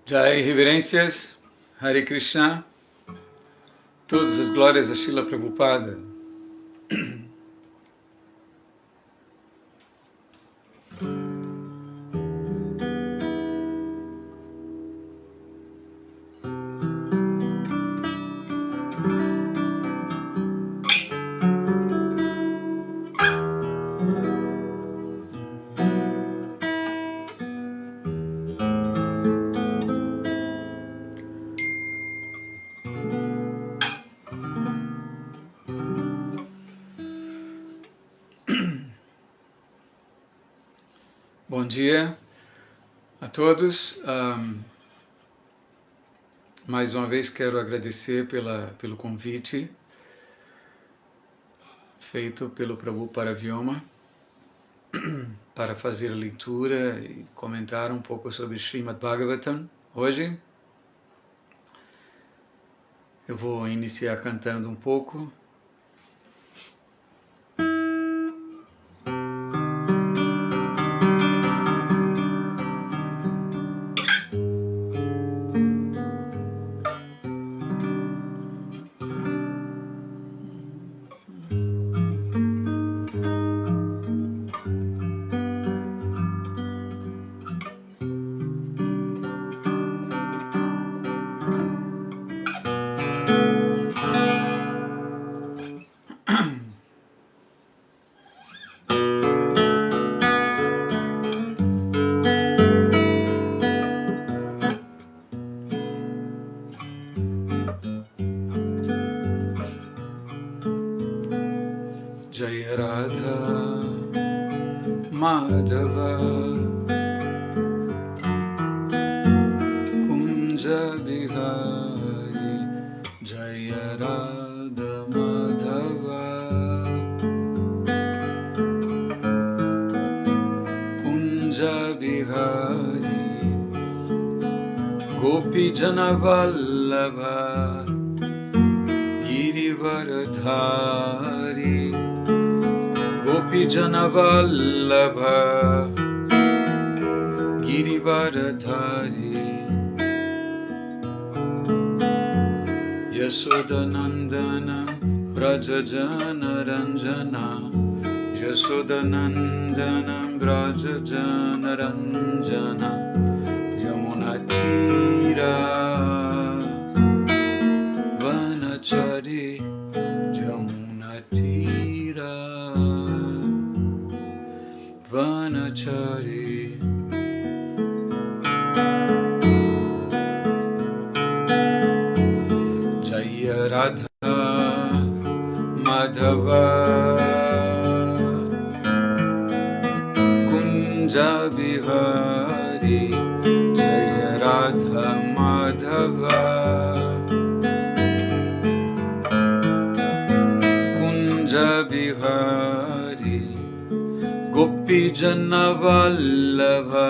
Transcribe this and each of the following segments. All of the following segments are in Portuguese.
Jai, reverências, Hare Krishna, todas as glórias a Srila Prabhupada. Bom dia a todos. Mais uma vez quero agradecer pelo convite feito pelo Prabhu Paravyoma para fazer a leitura e comentar um pouco sobre Srimad Bhagavatam. Hoje eu vou iniciar cantando um pouco. Jaya Radha Madhava Kunja Bihari Jaya Radha Madhava Kunja Bihari Gopi Jana Vallabha Girivaradhari Gopi Jana Vallabha Girivaradhari Yashodanandana Brajajana Ranjana Yashodanandana Brajajana Ranjana Yamunatira Vanachari Yamunatira Vanachari Jaya Radha Madhava Kunja Bihari Jaya Radha Madhava Kunja Bihari Gopi Jana Vallabha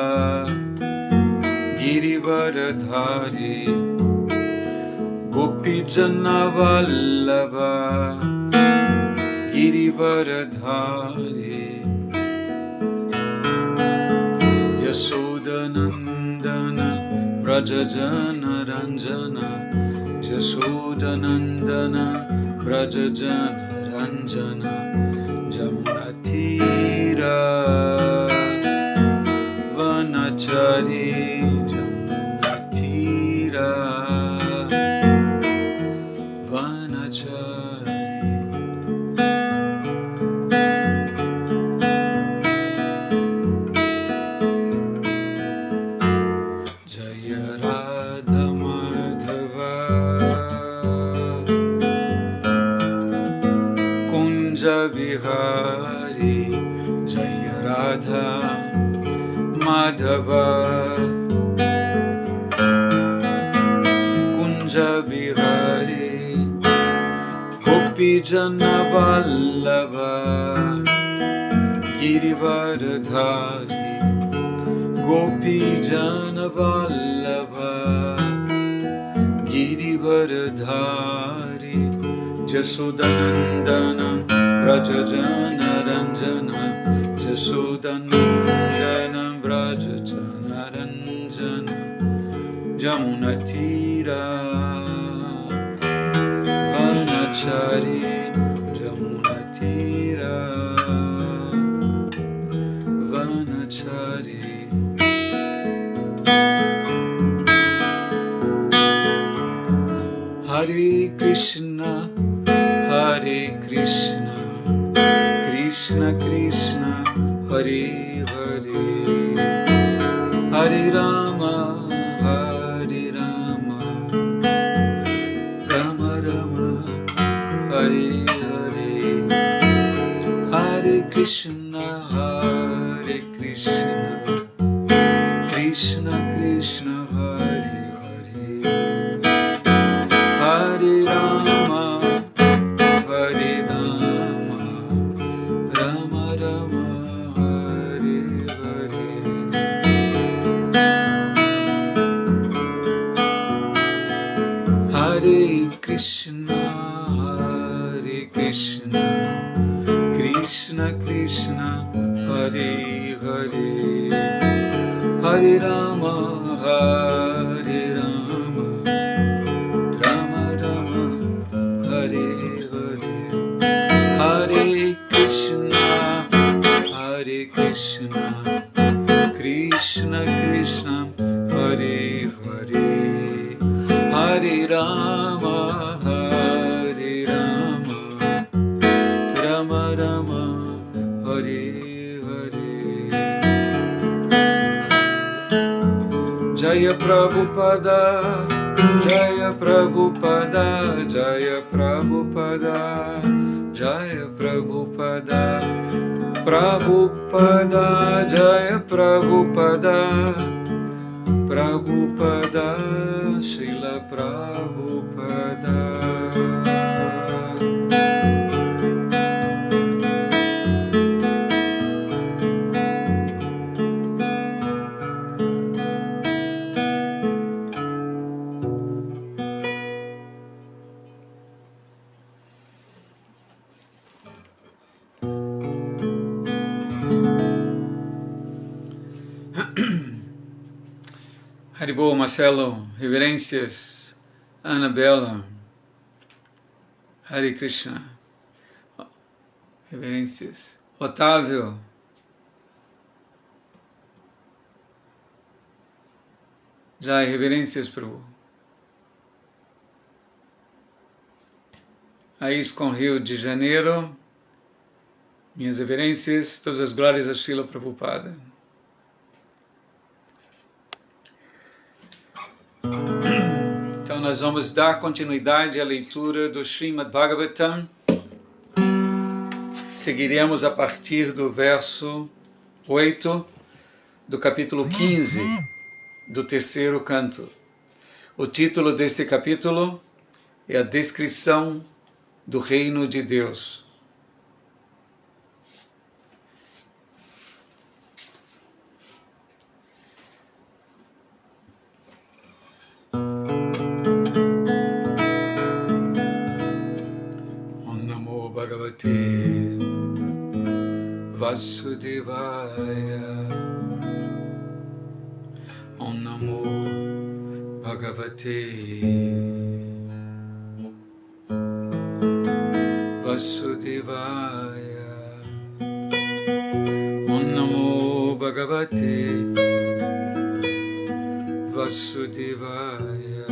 Girivaradhari Gopi Jana Vallabha Girivaradhari Yashodanandana Brajajana Ranjana Yashodanandana Brajajana Ranjana Jamunatira Vanachari Jamunatira Vanachari Jaya Radha Madhava Kunja Bihari Jaya Radha Madhava Kunja Bihari Gopi Jana Vallabha Girivaradhari Gopi Jana Vallabha Girivaradhari Yashodanandana Brajajana Ranjana Yashodanandana Brajajana Ranjana Jamunatira Vanachari Jamunatira Vanachari Hare Krishna Krishna Krishna Hare Hare Hare Rama Rama Rama Hare Hare Hare Krishna Krishna Krishna Hare Hare Hare Rama Rama Rama Hare Hare Hare Krishna Krishna Krishna Hare Hare Hare Rama Rama Rama Hare Hare Hare Krishna Krishna Krishna Hare Hare Hare Rama Rama Rama Hare Hare Jaya Prabhupada Jaya Prabhupada Jaya Prabhupada Jaya Prabhupada Prabhupada Jaya Prabhupada Prabhupada Srila Prabhupada Haribol, Marcelo, reverências, Anabela, Hare Krishna, reverências, Otávio, Jai, reverências, Prabhu, ISKCON Rio de Janeiro, minhas reverências, todas as glórias a Srila Prabhupada. Então nós vamos dar continuidade à leitura do Srimad Bhagavatam. Seguiremos a partir do verso 8 do capítulo 15 do terceiro canto. O título desse capítulo é a descrição do reino de Deus. Vasudevaya Om Namo Bhagavate Vasudevaya Om Namo Bhagavate Vasudevaya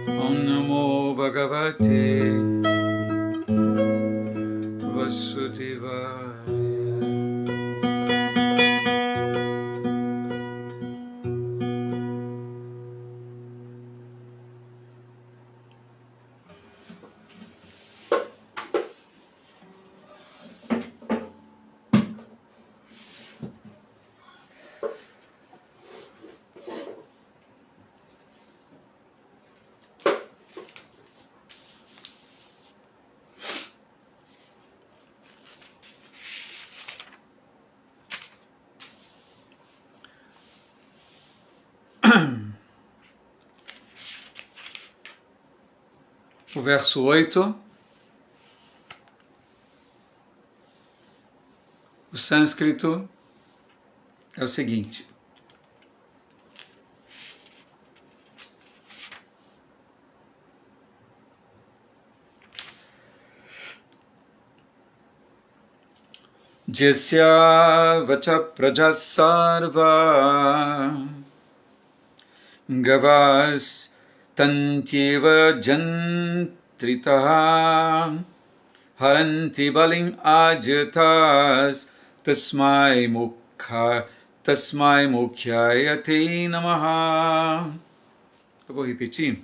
Om Namo Bhagavate Vasudevaya. O verso 8, o sânscrito é o seguinte: Jasya vacha praja sarva gavas tantyeva jantritaha haranti balim ajatas tasmai mukhyayate namaha. Eu vou repetir.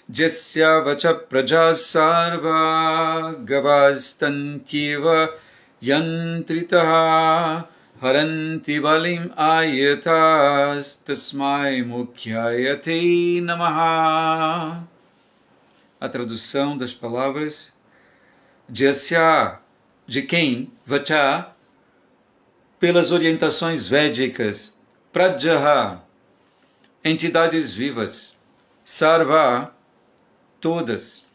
Jasya vacha praja sarva gavastantyeva yantritaha haranti balim ayatas tasmai mukhyayate namaha. A tradução das palavras: Jasya, de quem, vacha, pelas orientações védicas, prajaha, entidades vivas, sarva, todas,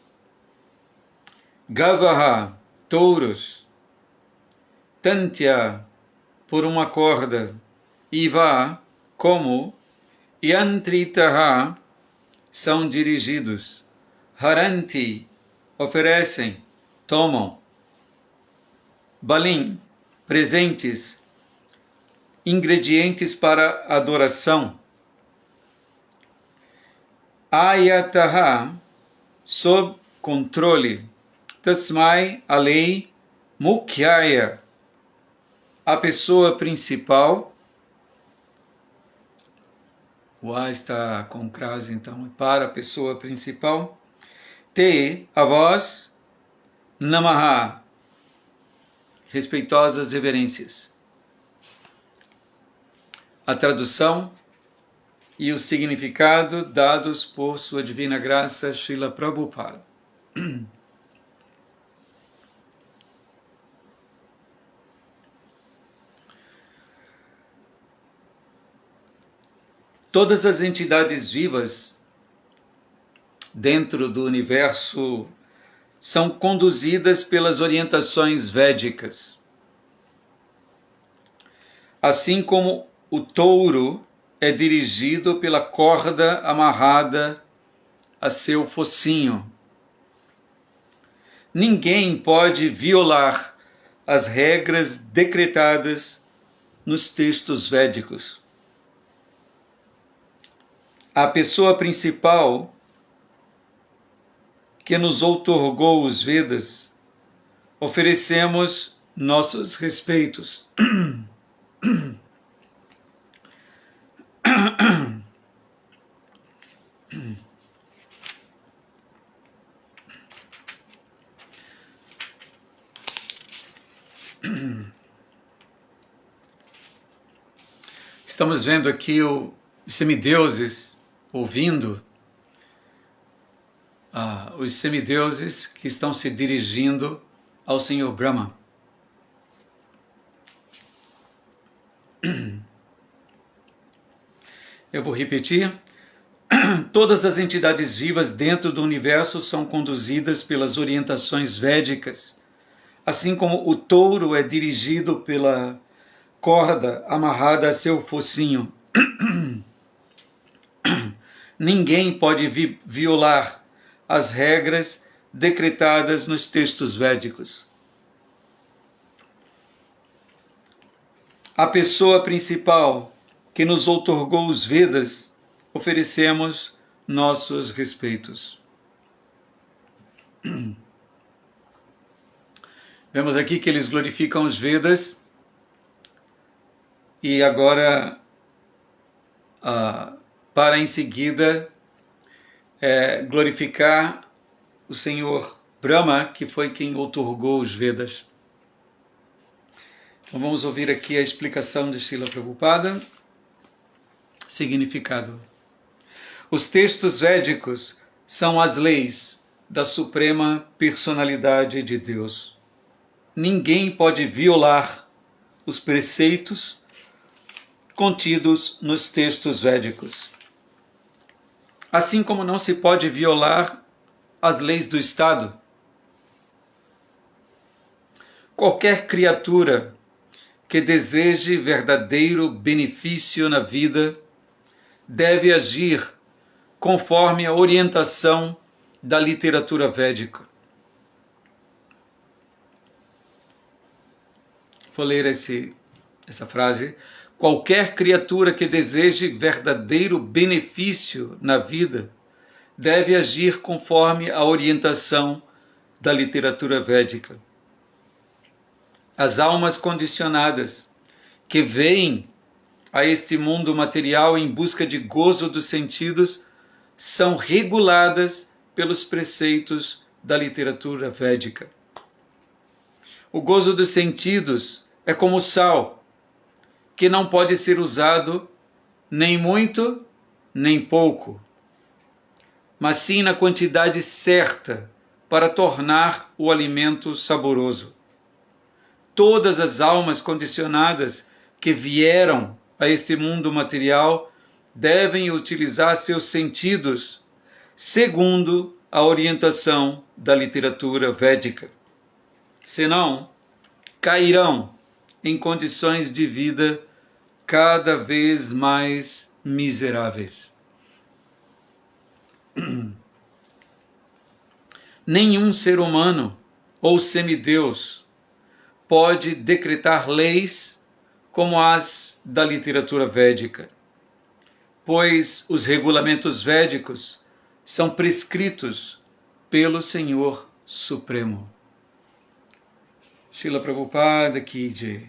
gavaha, touros, tantya, por uma corda, iva, como, yantritaha, são dirigidos, haranti, oferecem, tomam, balim, presentes, ingredientes para adoração, ayataha, sob controle, tasmai, a lei, mukhyaya, a pessoa principal. O A está com crase, então é para a pessoa principal. Te, a vós, namaha, respeitosas reverências. A tradução e o significado dados por Sua Divina Graça, Srila Prabhupada. Todas as entidades vivas dentro do universo são conduzidas pelas orientações védicas. Assim como o touro é dirigido pela corda amarrada a seu focinho. Ninguém pode violar as regras decretadas nos textos védicos. A pessoa principal que nos outorgou os Vedas, oferecemos nossos respeitos. Estamos vendo aqui os semideuses ouvindo os semideuses que estão se dirigindo ao Senhor Brahma. Eu vou repetir. Todas as entidades vivas dentro do universo são conduzidas pelas orientações védicas, assim como o touro é dirigido pela corda amarrada a seu focinho. Ninguém pode violar as regras decretadas nos textos védicos. A pessoa principal que nos outorgou os Vedas, oferecemos nossos respeitos. Vemos aqui que eles glorificam os Vedas e agora, para em seguida, glorificar o Senhor Brahma, que foi quem outorgou os Vedas. Então vamos ouvir aqui a explicação de Srila Prabhupada. Significado. Os textos védicos são as leis da Suprema Personalidade de Deus. Ninguém pode violar os preceitos contidos nos textos védicos. Assim como não se pode violar as leis do Estado. Qualquer criatura que deseje verdadeiro benefício na vida deve agir conforme a orientação da literatura védica. Vou ler essa frase. Qualquer criatura que deseje verdadeiro benefício na vida deve agir conforme a orientação da literatura védica. As almas condicionadas que vêm a este mundo material em busca de gozo dos sentidos são reguladas pelos preceitos da literatura védica. O gozo dos sentidos é como o sal, que não pode ser usado nem muito, nem pouco, mas sim na quantidade certa para tornar o alimento saboroso. Todas as almas condicionadas que vieram a este mundo material devem utilizar seus sentidos segundo a orientação da literatura védica. Senão, cairão em condições de vida cada vez mais miseráveis. Nenhum ser humano ou semideus pode decretar leis como as da literatura védica, pois os regulamentos védicos são prescritos pelo Senhor Supremo. Srila Prabhupada Ki Jai.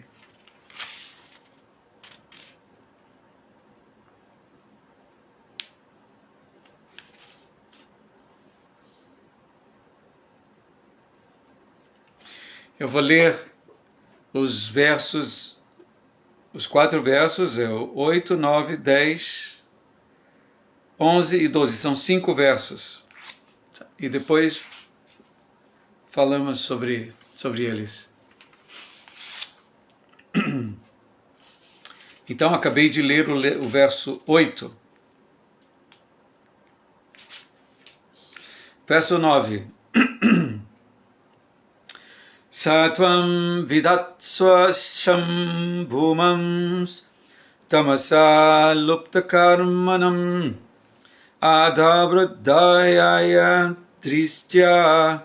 Eu vou ler os versos, os 4 versos, 8, 9, 10, 11 e 12. São 5 versos. E depois falamos sobre eles. Então, acabei de ler o verso 8. Verso 9. Satvam vidatsva shambhumams tamasa lupta karmanam adhabradayaya tristya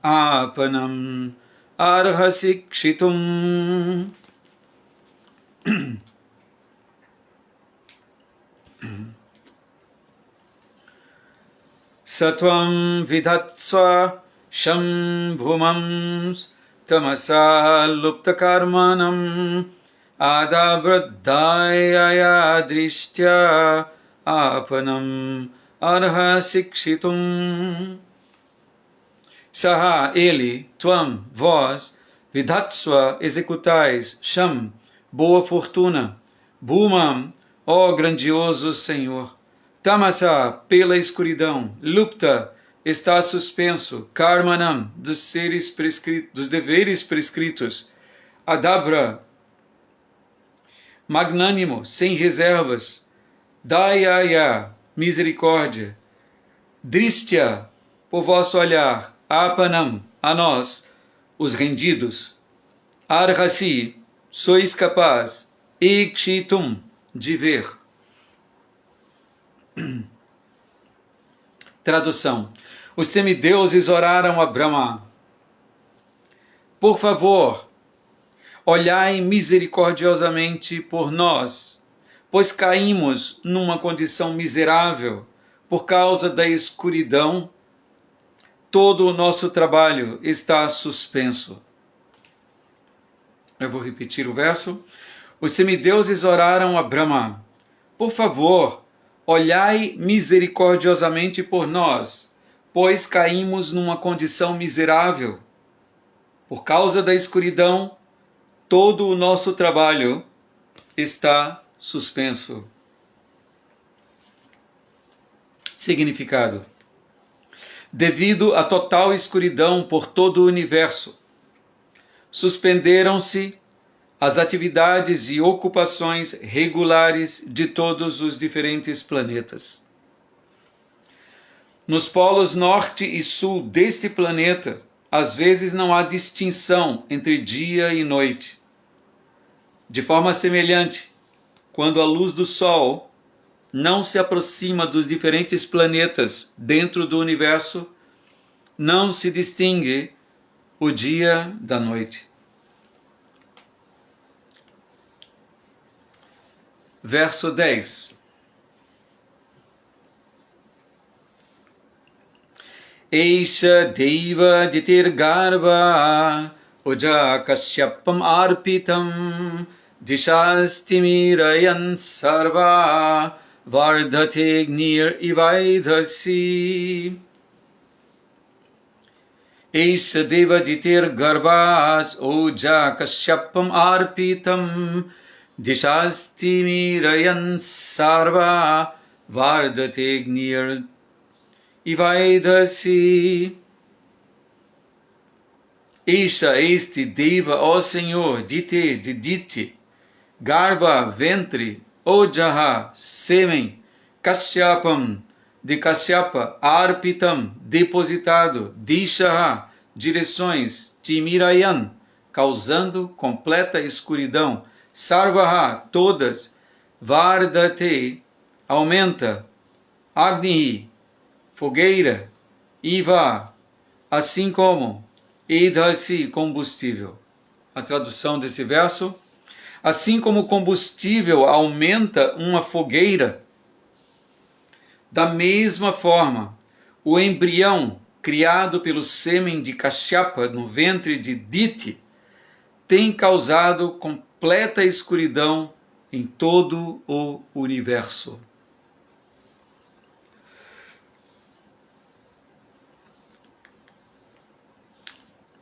apanam arhasikshitum. Satvam vidatsva shambhumams tamasa lupta karmanam adhabradayaya dristya apanam arhasikshitum. Saha, ele, tvam, vós, vidatsva, executais, sham, boa fortuna, bhumam, ó grandioso Senhor, tamasa, pela escuridão, lupta, está suspenso, karmanam, dos deveres prescritos, adabra, magnânimo, sem reservas, dayaya, misericórdia, dristya, por vosso olhar, apanam, a nós, os rendidos, arhasi, sois capaz, ikshitum, de ver. Tradução. Os semideuses oraram a Brahma: por favor, olhai misericordiosamente por nós, pois caímos numa condição miserável por causa da escuridão. Todo o nosso trabalho está suspenso. Eu vou repetir o verso. Os semideuses oraram a Brahma: por favor, olhai misericordiosamente por nós, pois caímos numa condição miserável. Por causa da escuridão, todo o nosso trabalho está suspenso. Significado: devido à total escuridão por todo o universo, suspenderam-se as atividades e ocupações regulares de todos os diferentes planetas. Nos polos norte e sul desse planeta, às vezes não há distinção entre dia e noite. De forma semelhante, quando a luz do Sol não se aproxima dos diferentes planetas dentro do universo, não se distingue o dia da noite. verso 10. Eisha Deva Ditirgarbha Uja Kashyapam Arpitam Dishastimirayan Sarva Vardhate Gnir Ivaidhasi. Eisha Deva Ditirgarbhas Uja Kashyapam Arpitam Dishastimirayan Sarva Vardhate Gnir Ivaidhasi. Eisha, este Deva, ó Senhor, Dite, de Dite, Garbha, ventre, Ojaha, sêmen, Kashyapam, de Kashyapa, Arpitam, depositado, Dishaha, direções, Timirayan, causando completa escuridão, Sarvaha, todas, Vardhate, aumenta, Agni, fogueira, Iva, assim como, Idhasi, combustível. A tradução desse verso: assim como o combustível aumenta uma fogueira, da mesma forma, o embrião criado pelo sêmen de Kashyapa no ventre de Dite tem causado completa escuridão em todo o universo.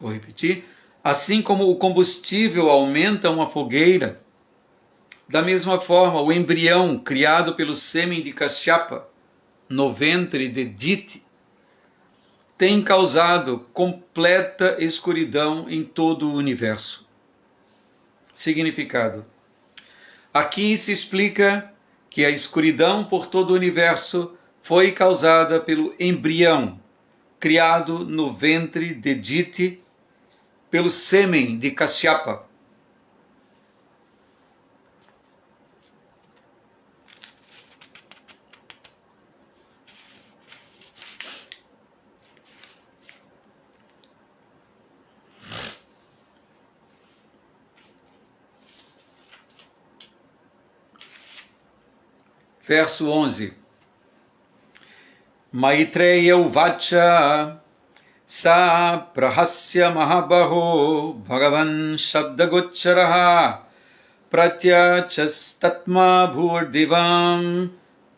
Vou repetir. Assim como o combustível aumenta uma fogueira, da mesma forma, o embrião criado pelo sêmen de Kashyapa no ventre de Dite tem causado completa escuridão em todo o universo. Significado: aqui se explica que a escuridão por todo o universo foi causada pelo embrião criado no ventre de Dite pelo sêmen de Kashyapa. Verso 11. Maitreya Uvacha Sa Prahasya Mahabaho Bhagavan Shabdagocharaha Pratyachastatma Bhurdivam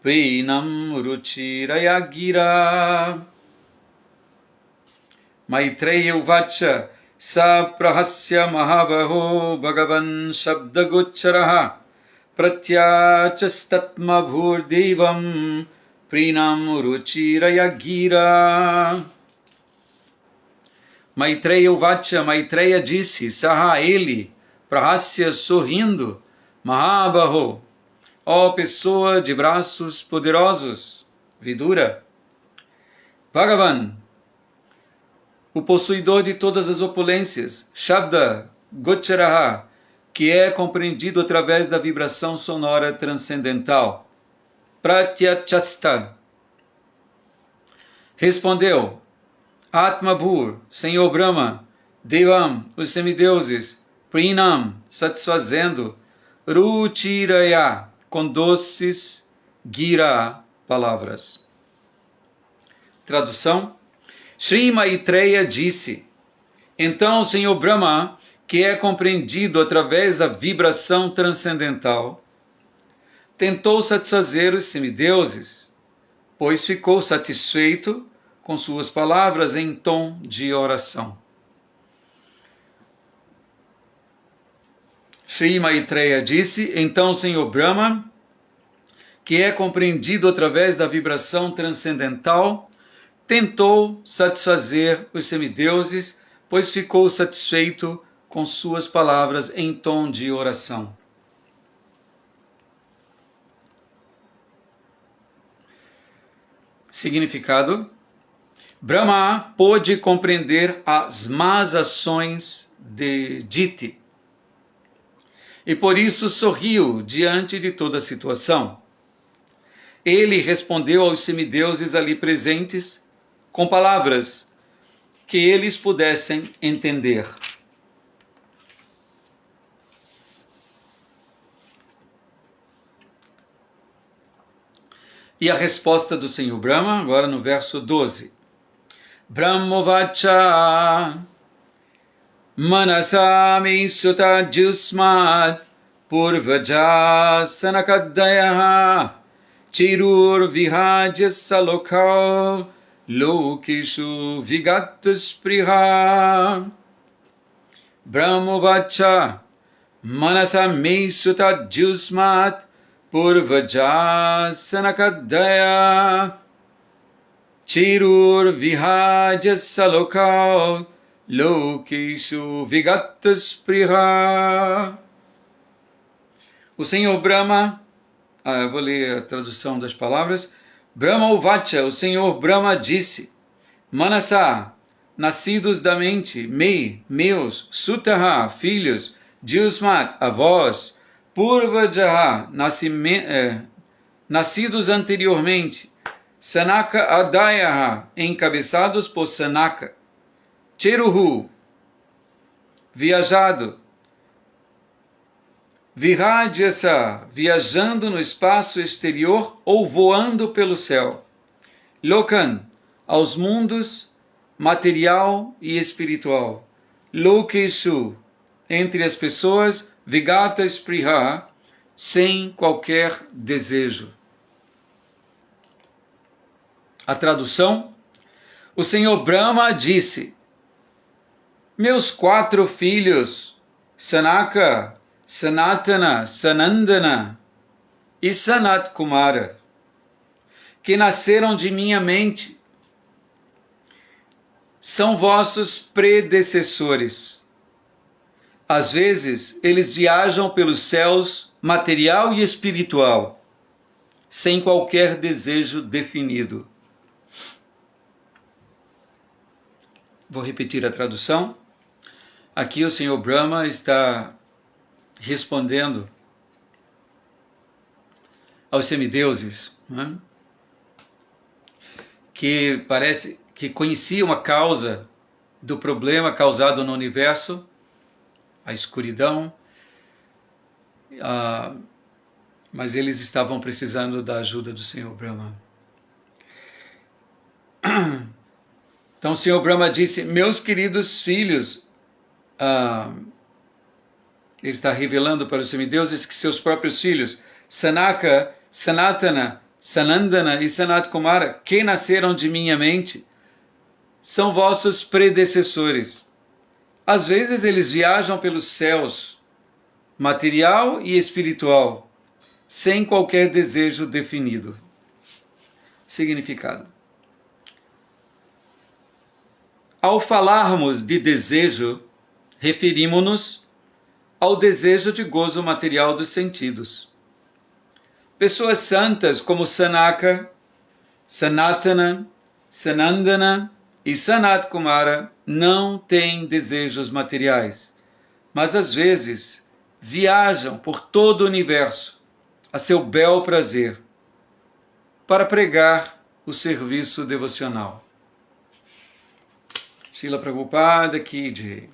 Prinam Ruchiraya Gira. Maitreya Uvacha Sa Prahasya Mahabaho Bhagavan Shabdagocharaha Pratyachastatma Bhurdivam Prinam Ruchiraya Gira. Maitreya Uvacha, Maitreya disse, Saha, ele, Prahasya, sorrindo, Mahabaho, ó pessoa de braços poderosos, Vidura, Bhagavan, o possuidor de todas as opulências, Shabda, Gocharaha, que é compreendido através da vibração sonora transcendental, Pratyachasta, respondeu, Atmabhur, Senhor Brahma, Devam, os semideuses, Prinam, satisfazendo, Ruchiraya, com doces, Gira, palavras. Tradução: Shri Maitreya disse, então o Senhor Brahma, que é compreendido através da vibração transcendental, tentou satisfazer os semideuses, pois ficou satisfeito com suas palavras em tom de oração. Shri Maitreya disse, então o Senhor Brahma, que é compreendido através da vibração transcendental, tentou satisfazer os semideuses, pois ficou satisfeito com suas palavras em tom de oração. Significado: Brahma pôde compreender as más ações de Dite e por isso sorriu diante de toda a situação. Ele respondeu aos semideuses ali presentes com palavras que eles pudessem entender. E a resposta do Senhor Brahma, agora no verso 12. Brahmovacha manasami sutta jusmat purvaja sanakadaya chirur vihajya salokal lokeshu vigatas priha. Brahmovacha manasami sutta jusmat purvaja sanakadaya chirur vihajya salokal lokeshu vigatas priha. O Senhor Brahma, eu vou ler a tradução das palavras. Brahmovacha, o Senhor Brahma disse: Manasa, nascidos da mente, meus, Sutaha, filhos, Jusmat, avós, Purvajaha, nascidos anteriormente, Sanaka Adayaha, encabeçados por Sanaka, Cheruhu, viajado, Vihajyasa, viajando no espaço exterior ou voando pelo céu, Lokan, aos mundos material e espiritual, Lokeshu, entre as pessoas, Vigata Spriha, sem qualquer desejo. A tradução: o Senhor Brahma disse: meus 4 filhos, Sanaka, Sanatana, Sanandana e Sanat Kumara, que nasceram de minha mente, são vossos predecessores. Às vezes, eles viajam pelos céus material e espiritual, sem qualquer desejo definido. Vou repetir a tradução. Aqui o Senhor Brahma está respondendo aos semideuses, né? Que parece que conheciam a causa do problema causado no universo, a escuridão, mas eles estavam precisando da ajuda do Senhor Brahma. Então o Senhor Brahma disse: meus queridos filhos, ele está revelando para os semideuses que seus próprios filhos, Sanaka, Sanatana, Sanandana e Sanat Kumara, que nasceram de minha mente, são vossos predecessores. Às vezes eles viajam pelos céus, material e espiritual, sem qualquer desejo definido. Significado: ao falarmos de desejo, referimos-nos ao desejo de gozo material dos sentidos. Pessoas santas como Sanaka, Sanatana, Sanandana e Sanat Kumara não têm desejos materiais, mas às vezes viajam por todo o universo a seu bel prazer para pregar o serviço devocional. Srila Prabhupada Ki Jai.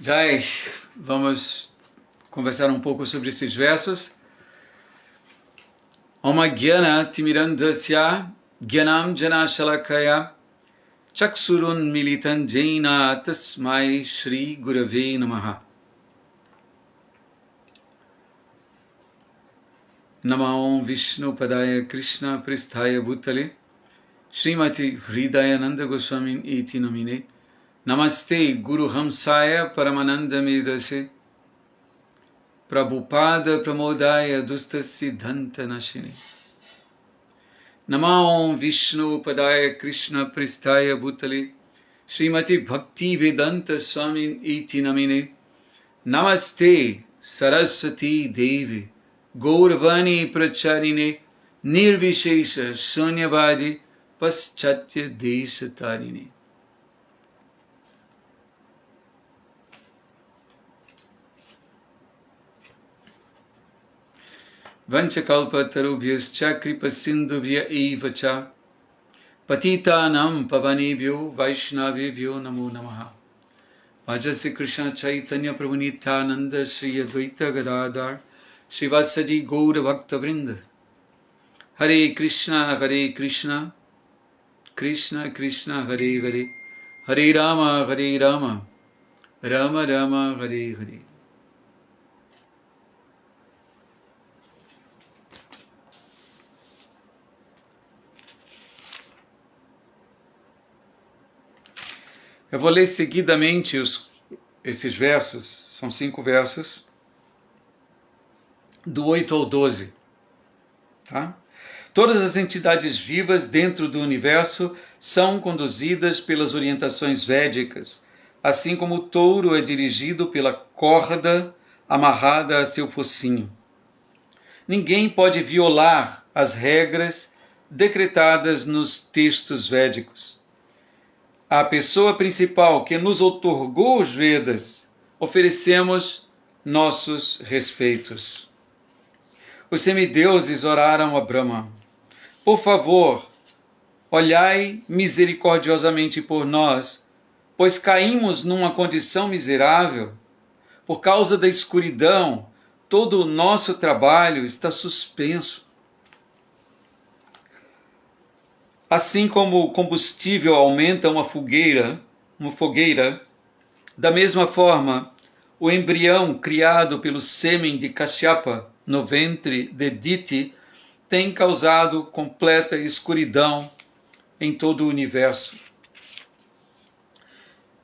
Jai, vamos conversar um pouco sobre esses versos. Oma Gyana Timirandasya Gyanam Jana Shalakaya Chaksurun Militan Jaina Tasmai Shri Gurave Namaha. Namo Vishnu Padaya Krishna Pristhaya Bhutale Srimati Hridayananda Goswami Iti Namine Namaste Guru Hamsaya Paramananda Medase Prabhupada Pramodaya Dusta Siddhanta Nashini. Namo Vishnu Padaya Krishna Pristaya Bhutale Srimati Bhakti Vedanta Swami Iti Namine Namaste Saraswati Devi Gauravani Pracharine Nirvishesha Shunyavadi Paschatya Deshatarine. vanchakalpatarubhyascha kripasindhubhya eva cha patitanam pavanebhyo vaishnavebhyo namo namaha. Vajase Krishna Chaitanya Prabhu Nityananda Shri Advaita Gadadhar Srivasadi Gaura Bhakta Vrinda. Hare Krishna, Krishna Krishna, Hare Hare, Hare Rama, Rama Rama, Hare Hare. Eu vou ler seguidamente esses versos, são 5 versos, do 8 ao 12. Tá? Todas as entidades vivas dentro do universo são conduzidas pelas orientações védicas, assim como o touro é dirigido pela corda amarrada a seu focinho. Ninguém pode violar as regras decretadas nos textos védicos. À pessoa principal que nos outorgou os Vedas, oferecemos nossos respeitos. Os semideuses oraram a Brahma: por favor, olhai misericordiosamente por nós, pois caímos numa condição miserável. Por causa da escuridão, todo o nosso trabalho está suspenso. Assim como o combustível aumenta uma fogueira, da mesma forma, o embrião criado pelo sêmen de Kashyapa no ventre de Diti tem causado completa escuridão em todo o universo.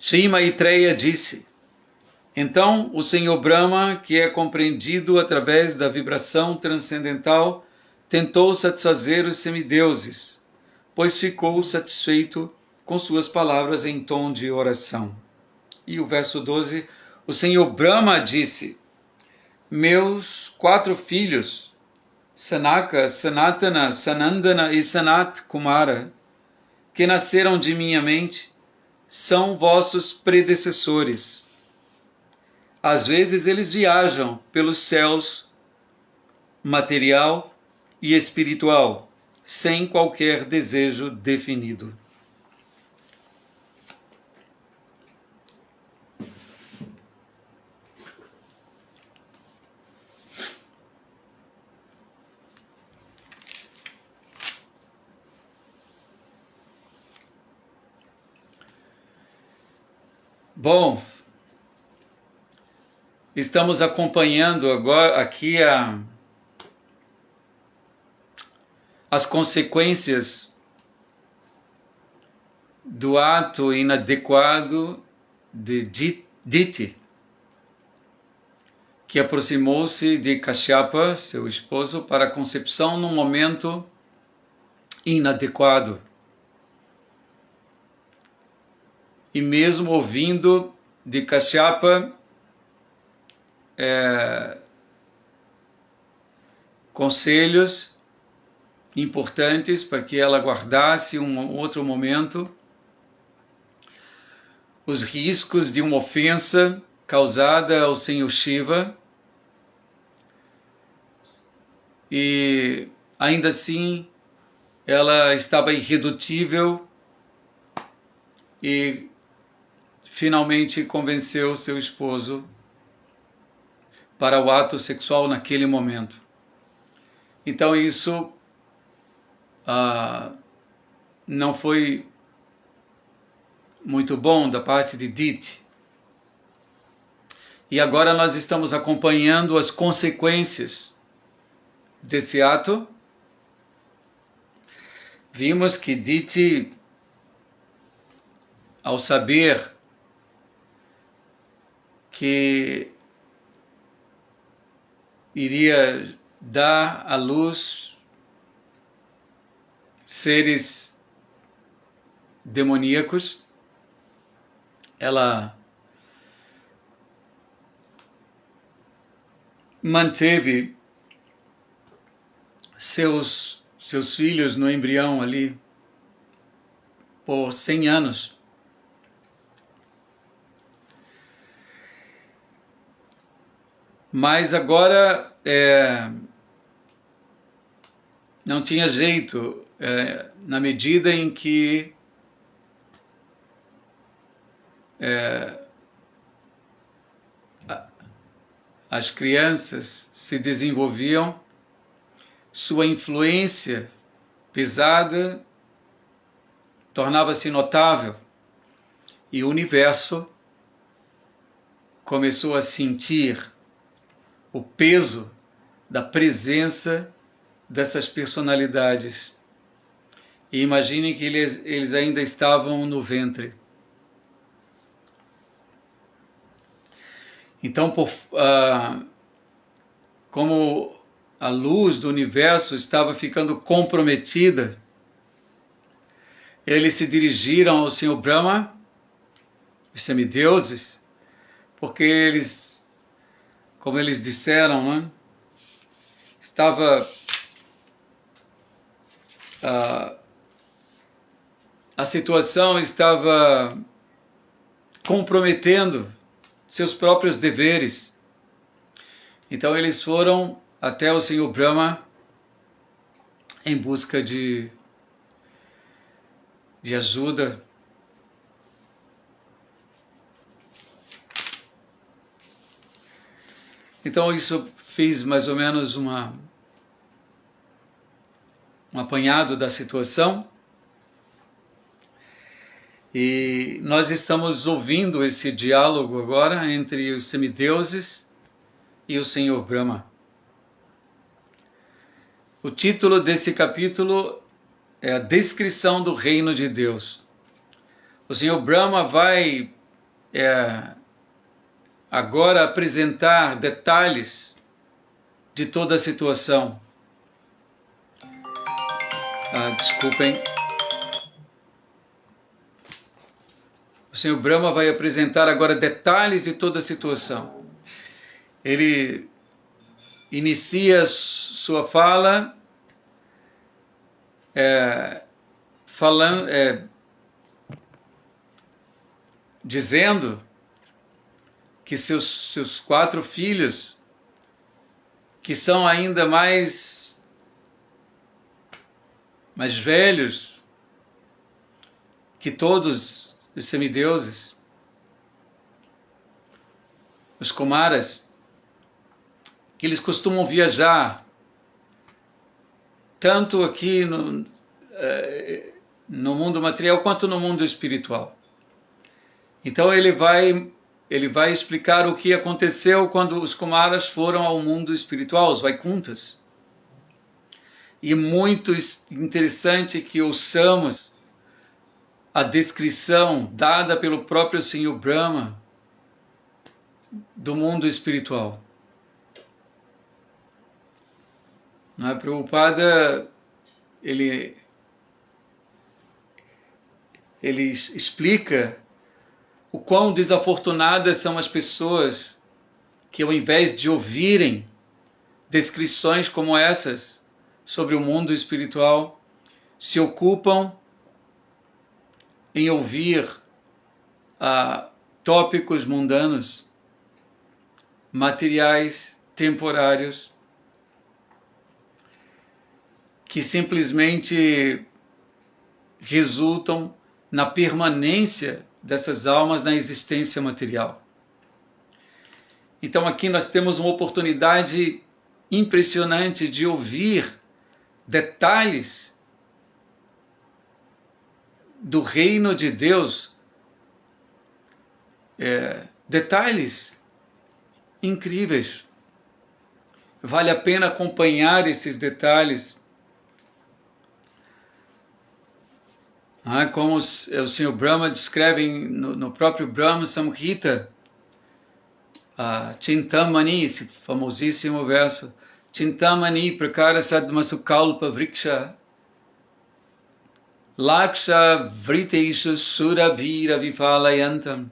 Shri Maitreya disse: então o Senhor Brahma, que é compreendido através da vibração transcendental, tentou satisfazer os semideuses, pois ficou satisfeito com suas palavras em tom de oração. E o verso 12, o Senhor Brahma disse: meus 4 filhos, Sanaka, Sanatana, Sanandana e Sanat Kumara, que nasceram de minha mente, são vossos predecessores. Às vezes eles viajam pelos céus material e espiritual, sem qualquer desejo definido. Bom, estamos acompanhando agora aqui as consequências do ato inadequado de Diti, que aproximou-se de Kashyapa, seu esposo, para a concepção num momento inadequado. E mesmo ouvindo de Kashyapa conselhos importantes para que ela guardasse um outro momento, os riscos de uma ofensa causada ao Senhor Shiva, e ainda assim ela estava irredutível e finalmente convenceu seu esposo para o ato sexual naquele momento. Então isso não foi muito bom da parte de Diti. E agora nós estamos acompanhando as consequências desse ato. Vimos que Diti, ao saber que iria dar à luz seres demoníacos, ela manteve seus filhos no embrião ali por 100 anos. Mas agora não tinha jeito, na medida em que as crianças se desenvolviam, sua influência pesada tornava-se notável e o universo começou a sentir o peso da presença dessas personalidades. E imaginem que eles ainda estavam no ventre. Então, como a luz do universo estava ficando comprometida, eles se dirigiram ao Senhor Brahma, os semideuses, porque eles, como eles disseram, né, a situação estava comprometendo seus próprios deveres. Então eles foram até o Senhor Brahma em busca de ajuda. Então isso fez mais ou menos um apanhado da situação. E nós estamos ouvindo esse diálogo agora entre os semideuses e o Senhor Brahma. O título desse capítulo é a descrição do reino de Deus. O Senhor Brahma vai agora apresentar detalhes de toda a situação. Desculpem. O Senhor Brahma vai apresentar agora detalhes de toda a situação. Ele inicia sua fala dizendo que seus 4 filhos, que são ainda mais velhos que todos os semideuses, os Kumaras, que eles costumam viajar tanto aqui no mundo material quanto no mundo espiritual. Então ele vai explicar o que aconteceu quando os Kumaras foram ao mundo espiritual, os Vaikunthas. E é muito interessante que ouçamos a descrição dada pelo próprio Senhor Brahma do mundo espiritual. A Prabhupada, ele explica o quão desafortunadas são as pessoas que, ao invés de ouvirem descrições como essas sobre o mundo espiritual, se ocupam em ouvir tópicos mundanos, materiais, temporários, que simplesmente resultam na permanência dessas almas na existência material. Então aqui nós temos uma oportunidade impressionante de ouvir detalhes do reino de Deus, detalhes incríveis. Vale a pena acompanhar esses detalhes. Como o Senhor Brahma descreve no próprio Brahma Samhita, Chintamani, esse famosíssimo verso, Chintamani prakara sadmasukalpa vriksha Laksha Vriteisha Surabhira Vipalayantam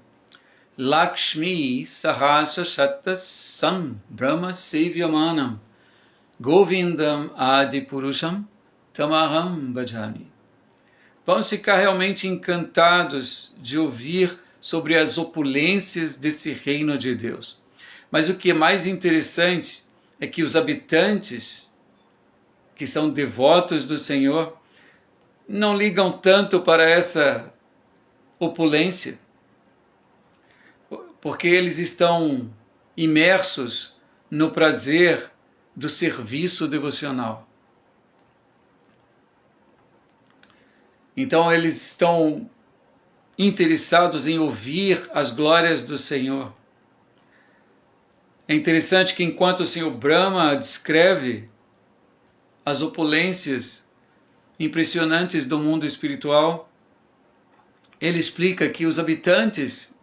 Lakshmi Sahasra Shatta Sam Brahma Sevyamanam Govindam Adi Purusham Tamaham Bhajami. Vamos ficar realmente encantados de ouvir sobre as opulências desse reino de Deus. Mas o que é mais interessante é que os habitantes que são devotos do Senhor, não ligam tanto para essa opulência, porque eles estão imersos no prazer do serviço devocional. Então eles estão interessados em ouvir as glórias do Senhor. É interessante que enquanto o Senhor Brahma descreve as opulências impressionantes do mundo espiritual, ele explica que os habitantes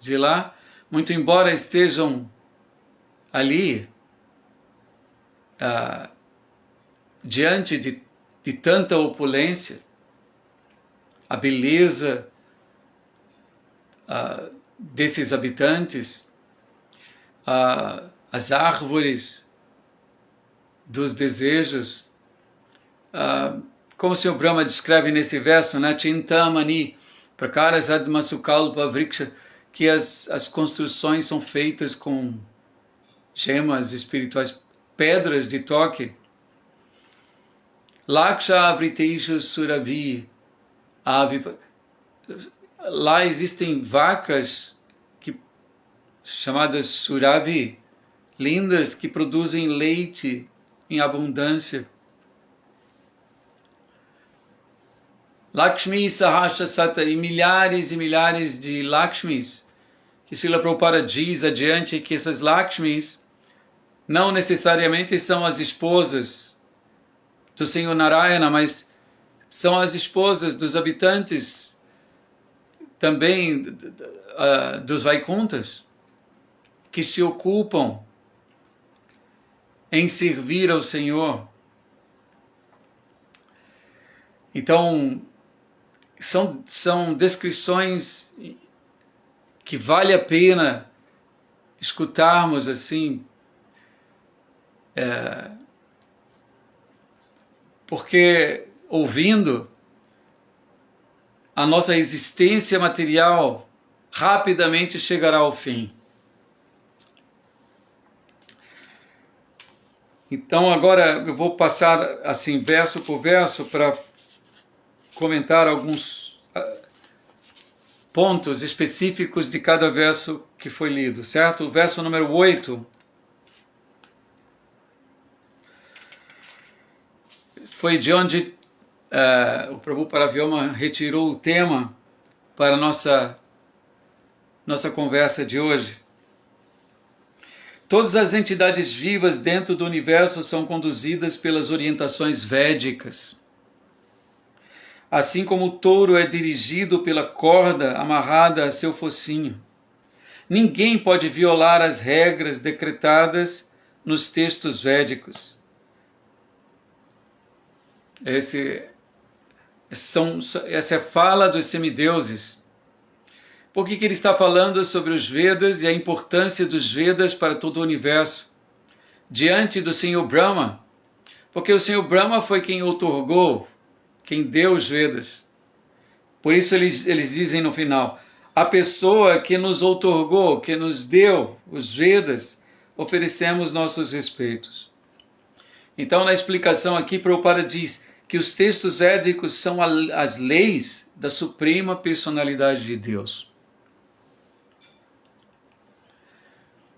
de lá, muito embora estejam ali diante de tanta opulência, a beleza desses habitantes, as árvores dos desejos, como o Sr. Brahma descreve nesse verso, né? Chintamani, Prakaras Admasukalpa Vriksha, que as construções são feitas com gemas espirituais, pedras de toque. Laksha Avritesha Surabhi, lá existem vacas chamadas Surabhi, lindas, que produzem leite em abundância. Lakshmi Sahasra Sata, e milhares de Lakshmis, que Srila Prabhupada diz adiante que essas Lakshmis não necessariamente são as esposas do Senhor Narayana, mas são as esposas dos habitantes também dos Vaikunthas, que se ocupam em servir ao Senhor. Então, são descrições que vale a pena escutarmos assim, porque ouvindo, a nossa existência material rapidamente chegará ao fim. Então agora eu vou passar assim verso por verso para comentar alguns pontos específicos de cada verso que foi lido, certo? O verso número 8 foi de onde o Prabhu Paravyoma retirou o tema para a nossa conversa de hoje. Todas as entidades vivas dentro do universo são conduzidas pelas orientações védicas. Assim como o touro é dirigido pela corda amarrada a seu focinho. Ninguém pode violar as regras decretadas nos textos védicos. Essa é a fala dos semideuses. Por que ele está falando sobre os Vedas e a importância dos Vedas para todo o universo? Diante do Senhor Brahma, porque o Senhor Brahma foi quem outorgou, quem deu os Vedas. Por isso eles dizem no final, a pessoa que nos outorgou, que nos deu os Vedas, oferecemos nossos respeitos. Então, na explicação aqui, Prabhupada diz que os textos védicos são as leis da Suprema Personalidade de Deus.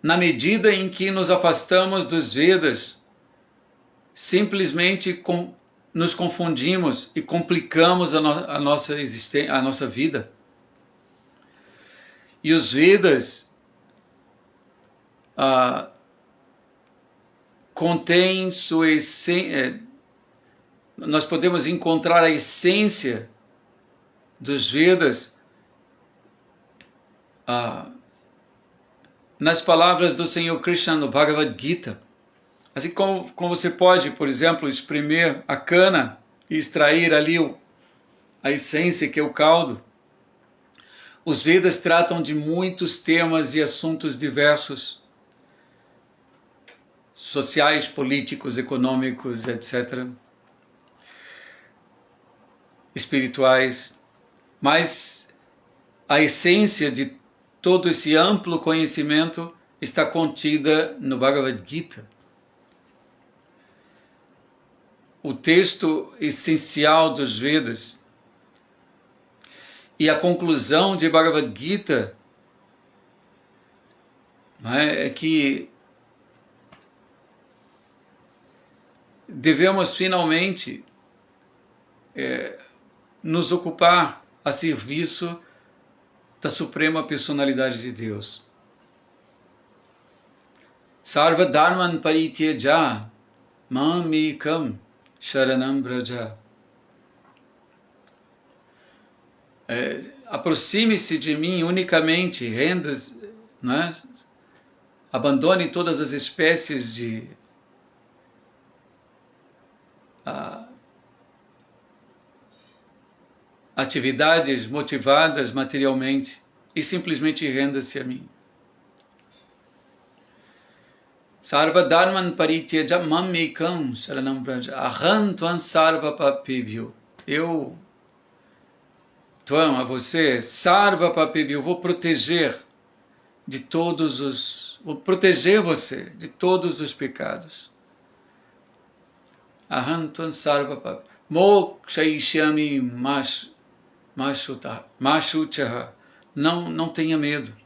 Na medida em que nos afastamos dos Vedas, simplesmente nos confundimos e complicamos a nossa existência, a nossa vida. E os Vedas contêm sua essência. Nós podemos encontrar a essência dos Vedas nas palavras do Senhor Krishna no Bhagavad Gita. Assim como você pode, por exemplo, espremer a cana e extrair ali a essência, que é o caldo. Os Vedas tratam de muitos temas e assuntos diversos, sociais, políticos, econômicos, etc., espirituais, mas a essência de todo esse amplo conhecimento está contida no Bhagavad Gita. o texto essencial dos Vedas e a conclusão de Bhagavad Gita, é que devemos finalmente nos ocupar a serviço da Suprema Personalidade de Deus. Sarva Dharman Parityaja Mam Ekam Sharanam Braja. Aproxime-se de mim unicamente, abandone todas as espécies de atividades motivadas materialmente e simplesmente renda-se a mim. Sarva Dharman Parityaja Mam Ekam Sharanam Braja Aham Tvam Sarva Papebhyo. Eu, Tvam, a você, Sarva Papebhyo, vou proteger você de todos os pecados. Aham Tvam Sarva Papebhyo Mokshaishyami Mashuchaha. Não tenha medo.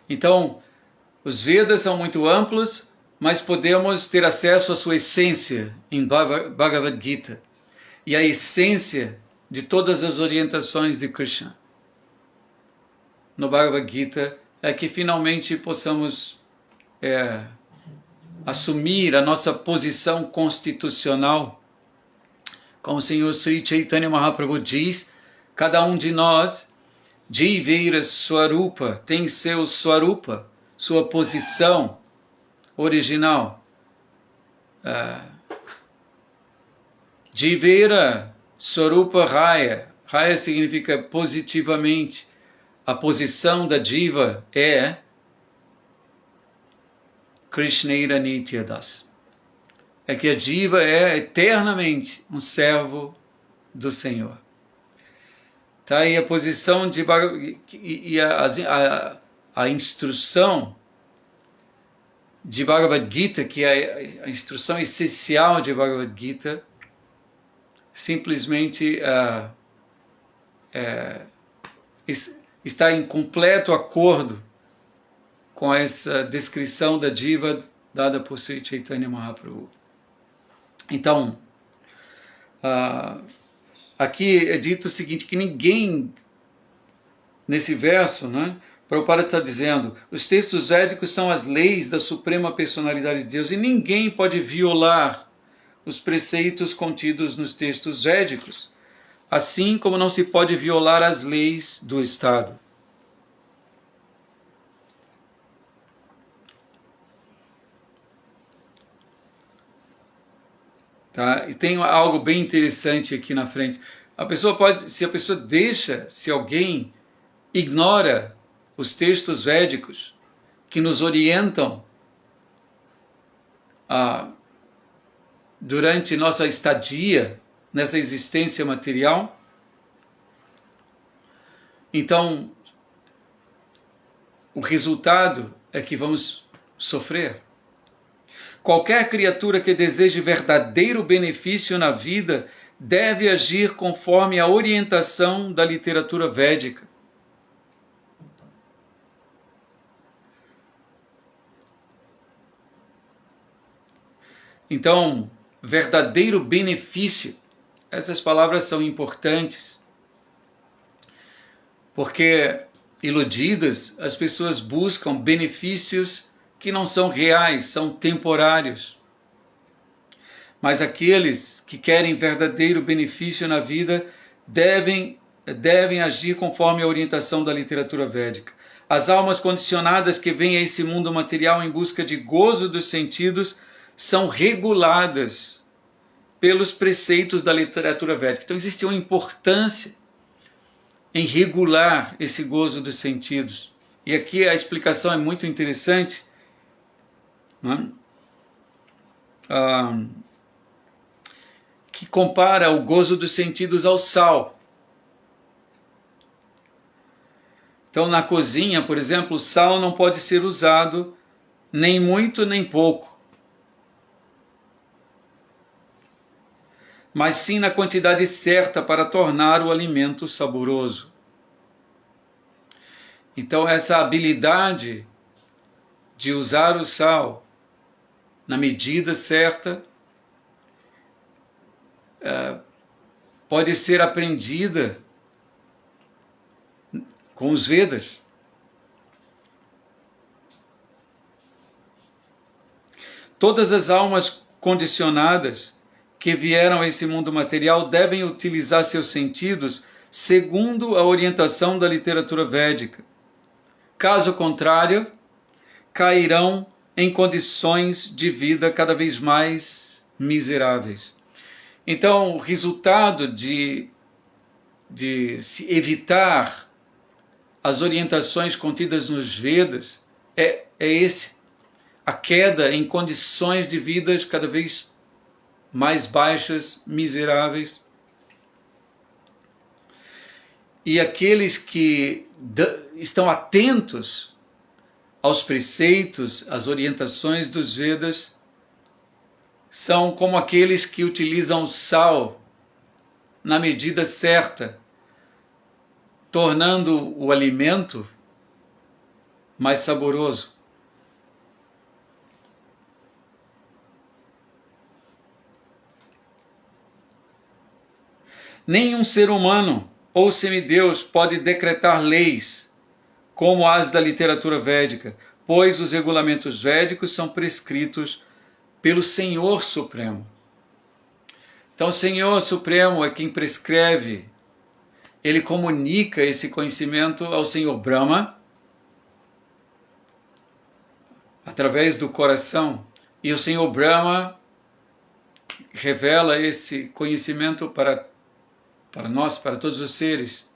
Então, os Vedas são muito amplos, mas podemos ter acesso à sua essência em Bhagavad Gita e a essência de todas as orientações de Krishna. No Bhagavad Gita é que finalmente possamos assumir a nossa posição constitucional. Como o Senhor Sri Chaitanya Mahaprabhu diz, cada um de nós, Jiveira Swarupa, tem seu Swarupa, sua posição original. Jiveira Swarupa Raya. Raya significa positivamente. A posição da Jiva é Krishneira Nityadas. É que a Jiva é eternamente um servo do Senhor. Tá aí a posição de a instrução de Bhagavad Gita, que é a instrução essencial de Bhagavad Gita, simplesmente está em completo acordo com essa descrição da Jiva dada por Sri Chaitanya Mahaprabhu. Então, aqui é dito o seguinte, que ninguém, nesse verso, Prabhupada está dizendo, os textos védicos são as leis da Suprema Personalidade de Deus e ninguém pode violar os preceitos contidos nos textos védicos, assim como não se pode violar as leis do Estado. Tá? E tem algo bem interessante aqui na frente. Se alguém ignora os textos védicos que nos orientam durante nossa estadia nessa existência material, então o resultado é que vamos sofrer. Qualquer criatura que deseje verdadeiro benefício na vida deve agir conforme a orientação da literatura védica. Então, verdadeiro benefício, essas palavras são importantes, porque iludidas, as pessoas buscam benefícios que não são reais, são temporários. Mas aqueles que querem verdadeiro benefício na vida devem agir conforme a orientação da literatura védica. As almas condicionadas que vêm a esse mundo material em busca de gozo dos sentidos são reguladas pelos preceitos da literatura védica. Então existe uma importância em regular esse gozo dos sentidos. E aqui a explicação é muito interessante, que compara o gozo dos sentidos ao sal. Então na cozinha, por exemplo, o sal não pode ser usado nem muito nem pouco. mas sim na quantidade certa para tornar o alimento saboroso. Então, essa habilidade de usar o sal na medida certa pode ser aprendida com os Vedas. Todas as almas condicionadas que vieram a esse mundo material devem utilizar seus sentidos segundo a orientação da literatura védica. Caso contrário, cairão em condições de vida cada vez mais miseráveis. Então, o resultado de se evitar as orientações contidas nos Vedas é esse: a queda em condições de vidas cada vez mais baixas, miseráveis. E aqueles que estão atentos aos preceitos, às orientações dos Vedas, são como aqueles que utilizam o sal na medida certa, tornando o alimento mais saboroso. Nenhum ser humano ou semideus pode decretar leis como as da literatura védica, pois os regulamentos védicos são prescritos pelo Senhor Supremo. Então, o Senhor Supremo é quem prescreve, ele comunica esse conhecimento ao Senhor Brahma, através do coração, e o Senhor Brahma revela esse conhecimento para nós, para todos os seres.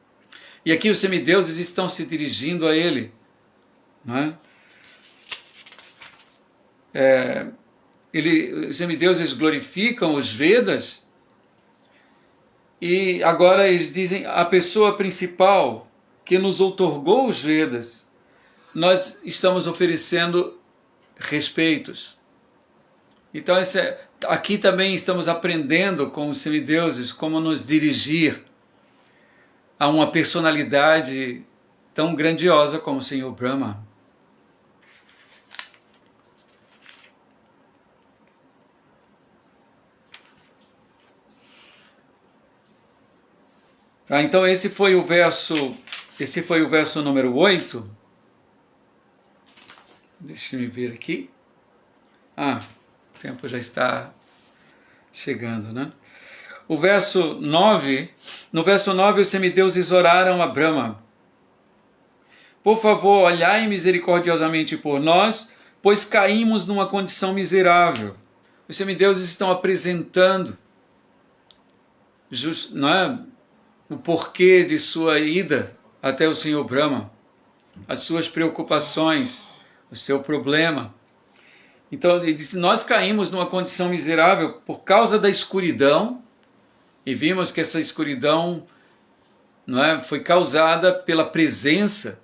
E aqui os semideuses estão se dirigindo a ele, não é? Os semideuses glorificam os Vedas, e agora eles dizem: a pessoa principal que nos outorgou os Vedas, nós estamos oferecendo respeitos. Então aqui também estamos aprendendo com os semideuses como nos dirigir a uma personalidade tão grandiosa como o Senhor Brahma. Então esse foi o verso número 8. Deixa eu ver aqui. O tempo já está chegando, né? No verso 9, os semideuses oraram a Brahma: por favor, olhai misericordiosamente por nós, pois caímos numa condição miserável. Os semideuses estão apresentando o porquê de sua ida até o Senhor Brahma, as suas preocupações, o seu problema. Então ele diz: nós caímos numa condição miserável por causa da escuridão, e vimos que essa escuridão foi causada pela presença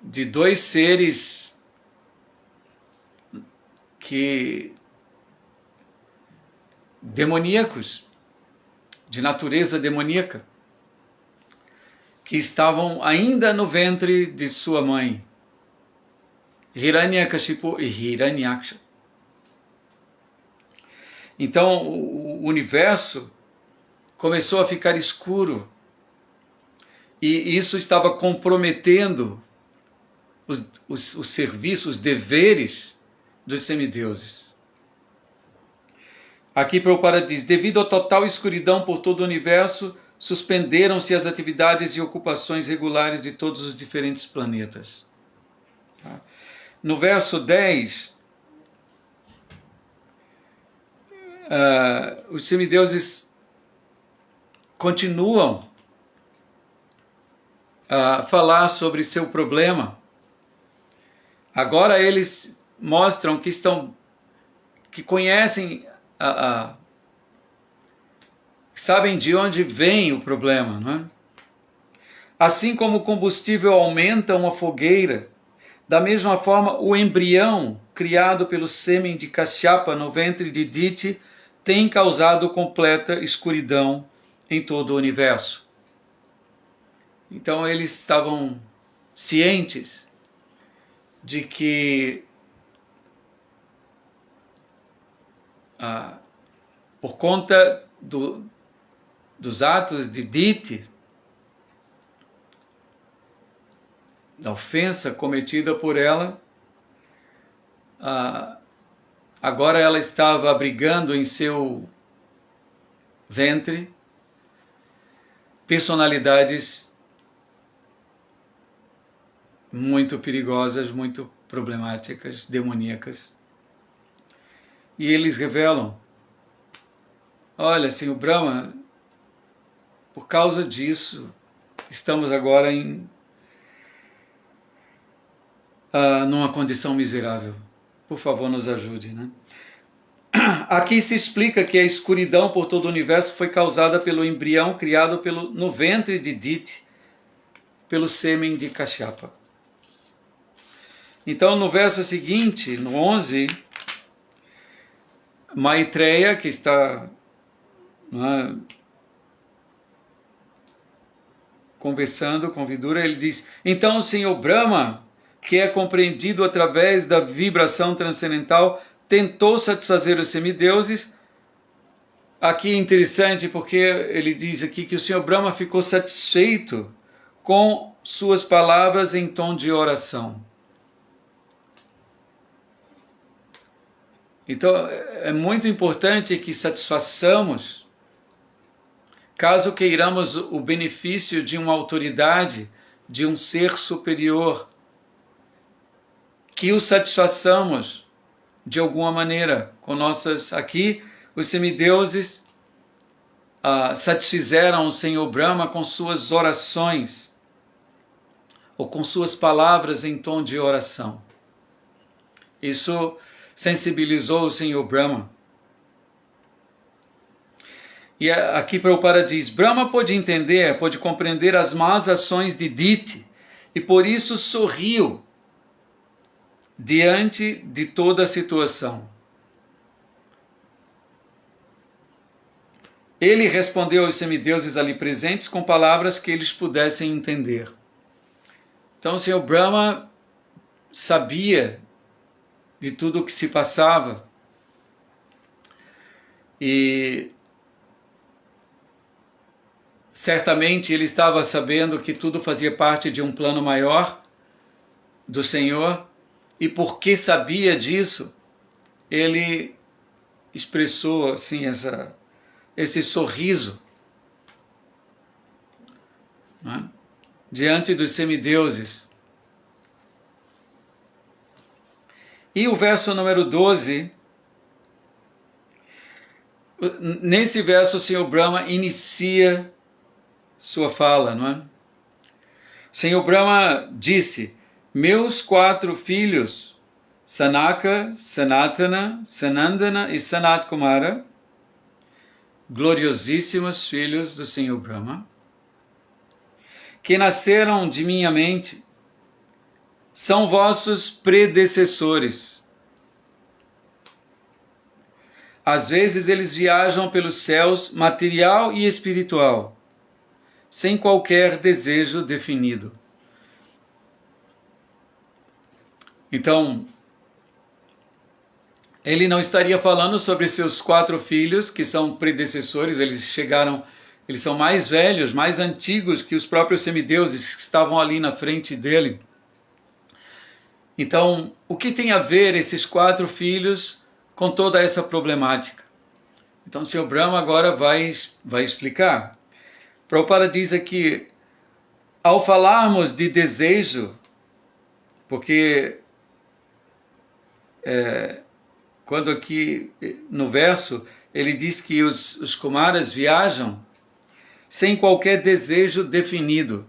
de dois seres demoníacos, de natureza demoníaca, que estavam ainda no ventre de sua mãe, Hiranyakashipu e Hiranyaksha. Então o universo começou a ficar escuro, e isso estava comprometendo os serviços, os deveres dos semideuses. Aqui Prabhupada diz: devido à total escuridão por todo o universo, suspenderam-se as atividades e ocupações regulares de todos os diferentes planetas. No verso 10, os semideuses continuam a falar sobre seu problema. Agora eles mostram que conhecem, sabem de onde vem o problema, não é? Assim como o combustível aumenta uma fogueira, da mesma forma o embrião criado pelo sêmen de Kashyapa no ventre de Diti tem causado completa escuridão em todo o universo. Então eles estavam cientes de que por conta dos atos de Diti, da ofensa cometida por ela, agora ela estava abrigando em seu ventre personalidades muito perigosas, muito problemáticas, demoníacas. E eles revelam: olha, Senhor Brahma, por causa disso, estamos agora numa condição miserável. Por favor, nos ajude, né? Aqui se explica que a escuridão por todo o universo foi causada pelo embrião criado no ventre de Diti, pelo sêmen de Kashyapa. Então, no verso seguinte, no 11, Maitreya, que está conversando com Vidura, ele diz: então o Senhor Brahma, que é compreendido através da vibração transcendental, tentou satisfazer os semideuses. Aqui é interessante porque ele diz aqui que o Senhor Brahma ficou satisfeito com suas palavras em tom de oração. Então é muito importante que satisfaçamos, caso queiramos o benefício de uma autoridade, de um ser superior, que o satisfaçamos de alguma maneira com nossas... Aqui os semideuses satisfizeram o Senhor Brahma com suas orações, ou com suas palavras em tom de oração. Isso sensibilizou o Senhor Brahma. E aqui Prabhupada diz: Brahma pôde entender, pôde compreender as más ações de Diti, e por isso sorriu diante de toda a situação. Ele respondeu aos semideuses ali presentes com palavras que eles pudessem entender. Então o Senhor Brahma sabia de tudo o que se passava, e certamente ele estava sabendo que tudo fazia parte de um plano maior do Senhor, e porque sabia disso, ele expressou assim esse sorriso, né, diante dos semideuses. E o verso número 12, nesse verso o Senhor Brahma inicia sua fala, não é? O Senhor Brahma disse: meus 4 filhos, Sanaka, Sanatana, Sanandana e Sanat Kumara, gloriosíssimos filhos do Senhor Brahma, que nasceram de minha mente, são vossos predecessores. Às vezes eles viajam pelos céus material e espiritual, sem qualquer desejo definido. Então, ele não estaria falando sobre seus 4 filhos, que são predecessores, eles são mais velhos, mais antigos que os próprios semideuses que estavam ali na frente dele. Então, o que tem a ver esses 4 filhos com toda essa problemática? Então, o Sr. Brahma agora vai explicar. Prabhupada diz aqui, ao falarmos de desejo, porque quando aqui no verso ele diz que os Kumaras viajam sem qualquer desejo definido,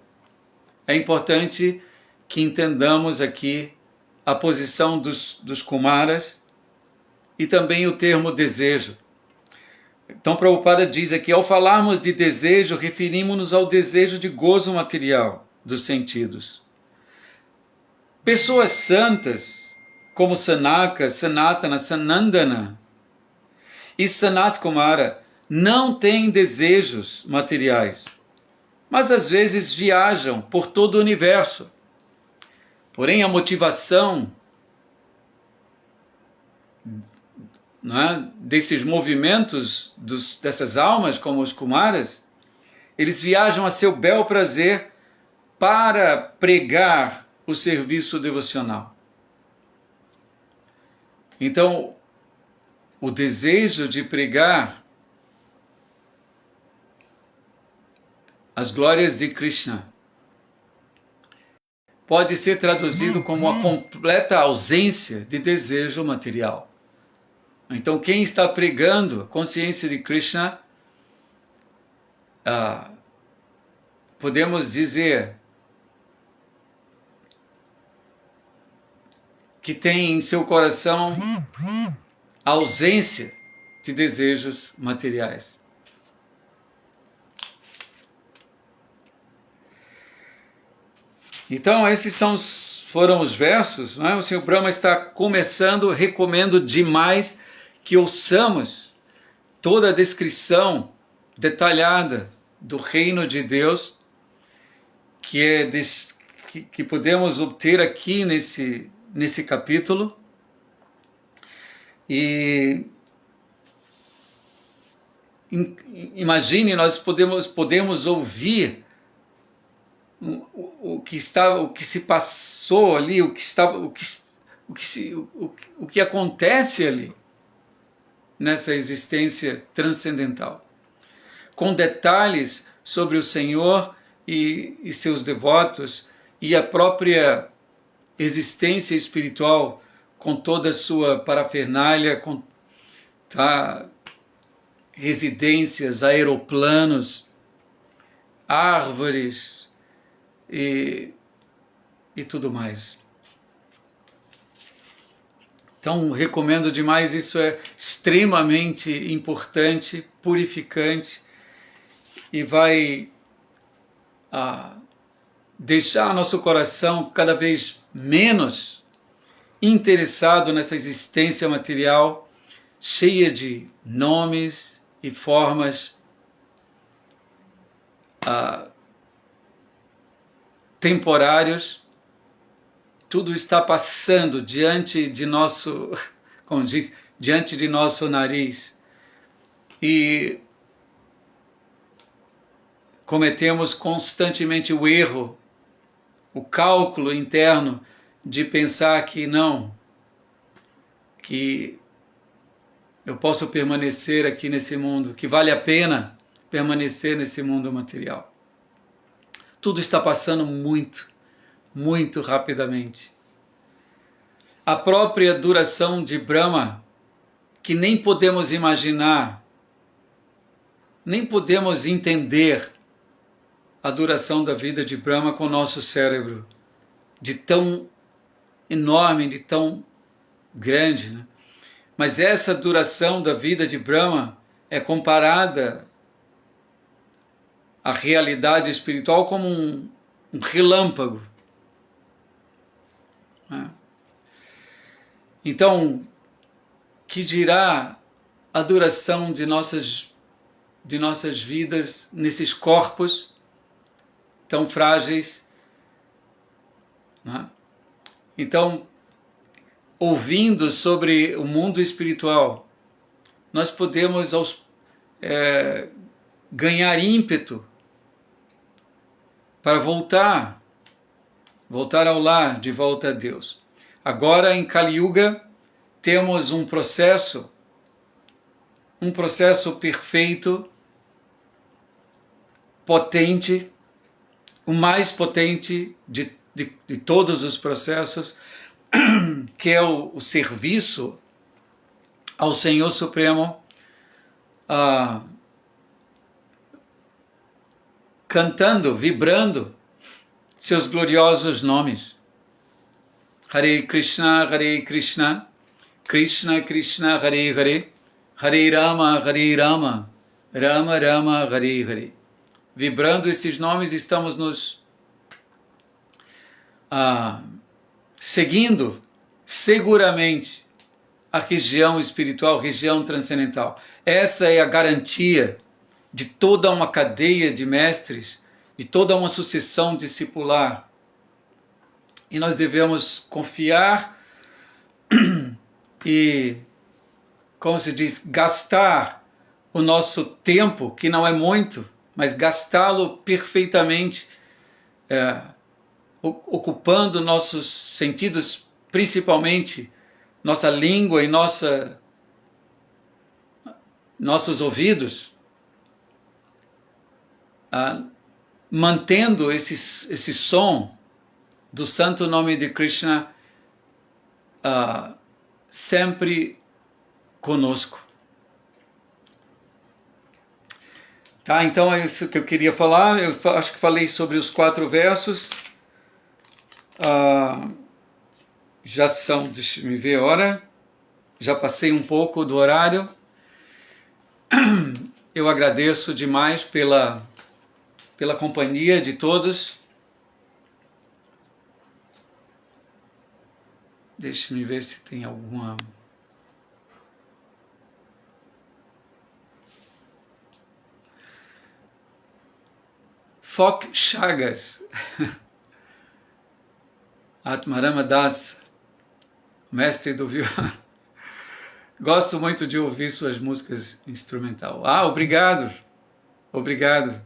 é importante que entendamos aqui a posição dos Kumaras e também o termo desejo. Então Prabhupada diz aqui, ao falarmos de desejo, referimos-nos ao desejo de gozo material dos sentidos. Pessoas santas como Sanaka, Sanatana, Sanandana e Sanat Kumara, não têm desejos materiais, mas às vezes viajam por todo o universo. Porém, a motivação, desses movimentos dessas almas, como os Kumaras, eles viajam a seu bel prazer para pregar o serviço devocional. Então, o desejo de pregar as glórias de Krishna pode ser traduzido como a completa ausência de desejo material. Então, quem está pregando a consciência de Krishna, podemos dizer que tem em seu coração a ausência de desejos materiais. Então, esses foram os versos, não é? O Sr. Brahma está começando, recomendo demais que ouçamos toda a descrição detalhada do reino de Deus que podemos obter aqui nesse capítulo. E imagine, nós podemos ouvir o que se passou ali, o que acontece ali nessa existência transcendental, com detalhes sobre o Senhor e seus devotos e a própria existência espiritual, com toda a sua parafernália, com residências, aeroplanos, árvores e tudo mais. Então, recomendo demais, isso é extremamente importante, purificante e vai deixar nosso coração cada vez menos interessado nessa existência material cheia de nomes e formas temporários. Tudo está passando diante de nosso, como diz, diante de nosso nariz. E cometemos constantemente o erro, o cálculo interno de pensar que não, que eu posso permanecer aqui nesse mundo, que vale a pena permanecer nesse mundo material. Tudo está passando muito, muito rapidamente. A própria duração de Brahma, que nem podemos imaginar, nem podemos entender a duração da vida de Brahma com o nosso cérebro, de tão enorme, de tão grande, né? Mas essa duração da vida de Brahma é comparada à realidade espiritual como um relâmpago. Né? Então, que dirá a duração de nossas vidas nesses corpos tão frágeis? Né? Então, ouvindo sobre o mundo espiritual, nós podemos ganhar ímpeto para voltar ao lar, de volta a Deus. Agora, em Kali Yuga, temos um processo perfeito, potente, o mais potente de todos os processos, que é o serviço ao Senhor Supremo, cantando, vibrando seus gloriosos nomes. Hare Krishna, Krishna Krishna, Hare Hare, Hare Rama, Rama Rama, Hare Hare. Vibrando esses nomes, estamos nos seguindo seguramente a região espiritual, região transcendental. Essa é a garantia de toda uma cadeia de mestres, de toda uma sucessão discipular. E nós devemos confiar e, como se diz, gastar o nosso tempo, que não é muito, mas gastá-lo perfeitamente, ocupando nossos sentidos, principalmente nossa língua e nossos ouvidos, mantendo esse som do santo nome de Krishna sempre conosco. Tá, então é isso que eu queria falar. Eu acho que falei sobre os 4 versos. Já são, deixa eu me ver a hora, já passei um pouco do horário. Eu agradeço demais pela companhia de todos. Deixa eu me ver se tem alguma... Foc Chagas, Atmarama Das, mestre do violão. Gosto muito de ouvir suas músicas instrumental. Obrigado. Obrigado.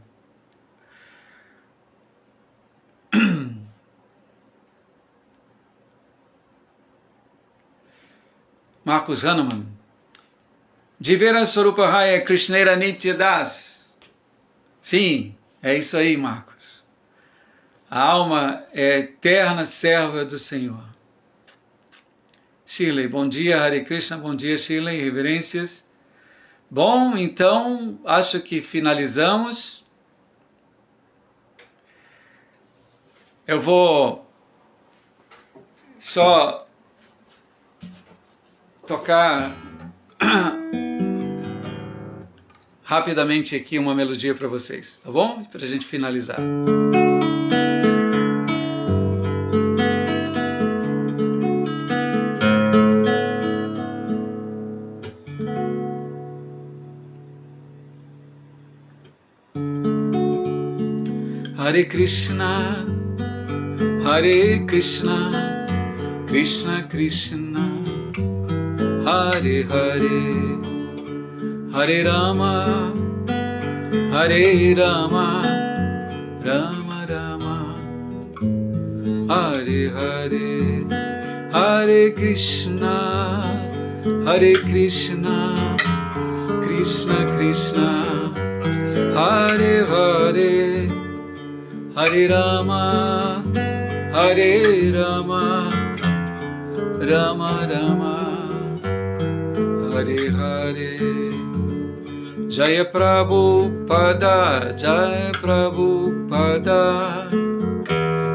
Marcos Hanuman. Jivera Swarupahaya Krishnera Nityadas. Sim, é isso aí, Marcos. A alma é eterna serva do Senhor. Shirley, bom dia, Hare Krishna, bom dia, Shirley, reverências. Bom, então, acho que finalizamos. Eu vou só tocar rapidamente aqui uma melodia para vocês, tá bom? Para a gente finalizar. Hare Krishna, Krishna Krishna, Hare Hare, Hare Rama, Rama Rama, Hare Hare, Hare Krishna, Krishna Krishna, Hare Hare, Hare Rama, Rama Rama, Hare Hare. Jaya Prabhupada, Jaya Prabhupada,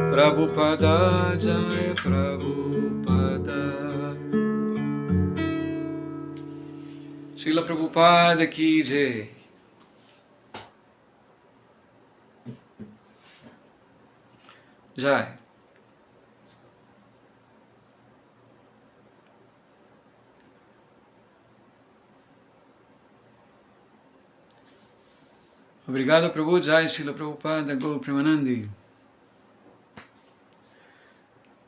Prabhupada, Jaya Prabhupada. Srila Prabhupada ki jai. Jai. Obrigado, Prabhu. Jai, Srila Prabhupada, Guru Premanandi.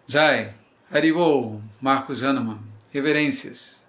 Jai, Haribol, Marcos Hanuman. Reverências.